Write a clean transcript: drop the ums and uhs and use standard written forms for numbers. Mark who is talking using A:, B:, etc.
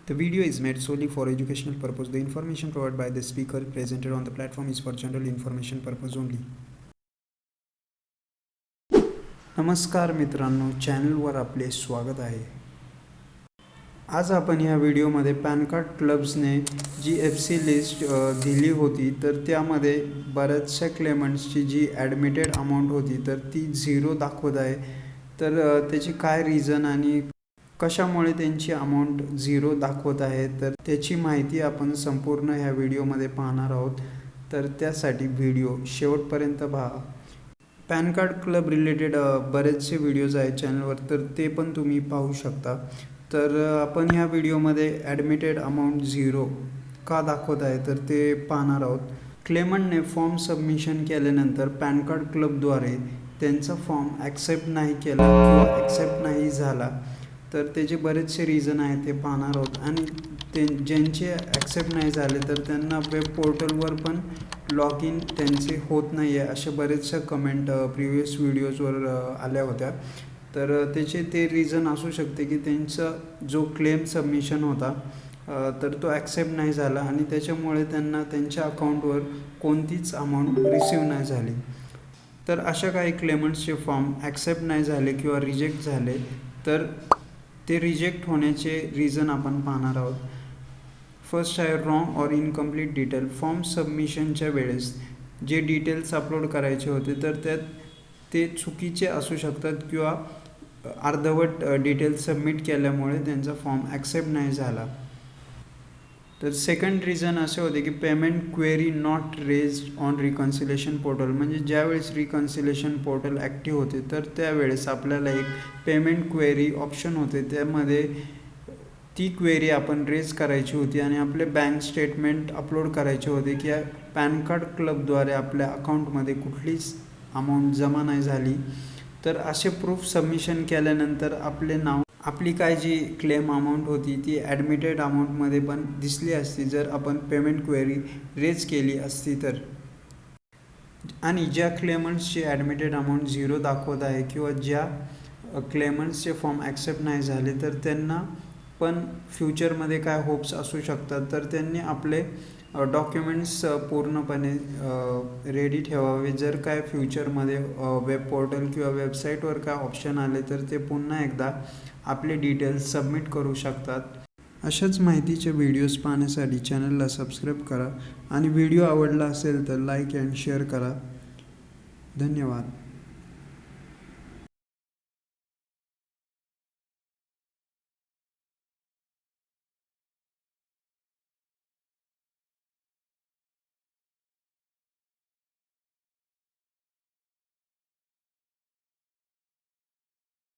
A: The video is made solely for educational purpose. The information provided by the speaker presented on the platform is for general information purpose only. नमस्कार मित्रांनो, चॅनलवर आपले स्वागत आहे. आज आपण या व्हिडिओमध्ये पॅन कार्ड क्लब्सने GFC लिस्ट दिली होती, तर त्यामध्ये बऱ्याचशा क्लेमंट्सची जी ॲडमिटेड अमाऊंट होती तर ती 0 दाखवत आहे. तर त्याची काय रिझन आणि कशामुळे त्यांची अमाऊंट 0 दाखवत आहे, तर त्याची माहिती आपण संपूर्ण ह्या व्हिडिओमध्ये पाहणार आहोत. तर त्यासाठी व्हिडिओ शेवटपर्यंत पहा. पॅन कार्ड क्लब रिलेटेड बरेचसे व्हिडिओज आहेत चॅनलवर, तर ते पण तुम्ही पाहू शकता. तर आपण ह्या व्हिडिओमध्ये ॲडमिटेड अमाऊंट 0 का दाखवत आहे तर ते पाहणार आहोत. क्लेमंटने फॉर्म सबमिशन केल्यानंतर पॅन कार्ड क्लबद्वारे त्यांचा फॉर्म ॲक्सेप्ट नाही केला किंवा ॲक्सेप्ट नाही झाला, तर त्याचे बरेचसे रिझन आहेत ते पाहणार आहोत. आणि ते ज्यांचे ॲक्सेप्ट नाही झाले तर त्यांना वेब पोर्टलवर पण लॉग इन त्यांचे होत नाही आहे, अशा बरेचशा कमेंट प्रिव्हियस व्हिडिओजवर आल्या होत्या. तर त्याचे ते रिझन असू शकते की त्यांचा जो क्लेम सबमिशन होता तर तो ॲक्सेप्ट नाही झाला आणि त्याच्यामुळे त्यांना त्यांच्या अकाउंटवर कोणतीच अमाऊंट रिसीव नाही झाली. तर अशा काही क्लेमंट्सचे फॉर्म ॲक्सेप्ट नाही झाले किंवा रिजेक्ट झाले, तर ते रिजेक्ट होण्याचे रिझन आपण पाहणार आहोत. फर्स्ट आहे रॉंग और इनकम्प्लीट डिटेल. फॉर्म सबमिशनच्या वेळेस जे डिटेल्स अपलोड करायचे होते तर त्यात ते चुकीचे असू शकतात किंवा अर्धवट डिटेल्स सबमिट केल्यामुळे त्यांचा फॉर्म ॲक्सेप्ट नाही झाला. तर सेकंड रिझन असे होते की payment query not raised on reconciliation portal. म्हणजे ज्यावेळेस रिकन्सिलेशन पोर्टल ॲक्टिव्ह होते तर त्यावेळेस आपल्याला एक पेमेंट क्वेरी ऑप्शन होते, त्यामध्ये ती क्वेरी आपण रेज करायची होती आणि आपले बँक स्टेटमेंट अपलोड करायचे होते की पॅन कार्ड क्लबद्वारे आपल्या अकाउंटमध्ये कुठलीच अमाऊंट जमा नाही झाली. तर असे प्रूफ सबमिशन केल्यानंतर आपले नाव, आपली काय जी क्लेम अमाऊंट होती ती ॲडमिटेड अमाऊंटमध्ये पण दिसली असती जर आपण पेमेंट क्वेरी रेज केली असती तर. आणि ज्या क्लेमंट्सची ॲडमिटेड अमाऊंट 0 दाखवत आहे किंवा ज्या क्लेमंट्सचे फॉर्म ॲक्सेप्ट नाही झाले तर त्यांना पण फ्युचरमध्ये काय होप्स असू शकतात, तर त्यांनी आपले डॉक्युमेंट्स पूर्णपणे रेडी ठेवावे. जर काय फ्युचरमध्ये वेब पोर्टल किंवा वेबसाईटवर काय ऑप्शन आले तर ते पुन्हा एकदा आपले डिटेल्स सबमिट करू शकतात. अशाच माहितीचे व्हिडिओज पाहण्यासाठी चॅनलला सबस्क्राईब करा आणि व्हिडिओ आवडला असेल तर लाईक अँड शेअर करा. धन्यवाद.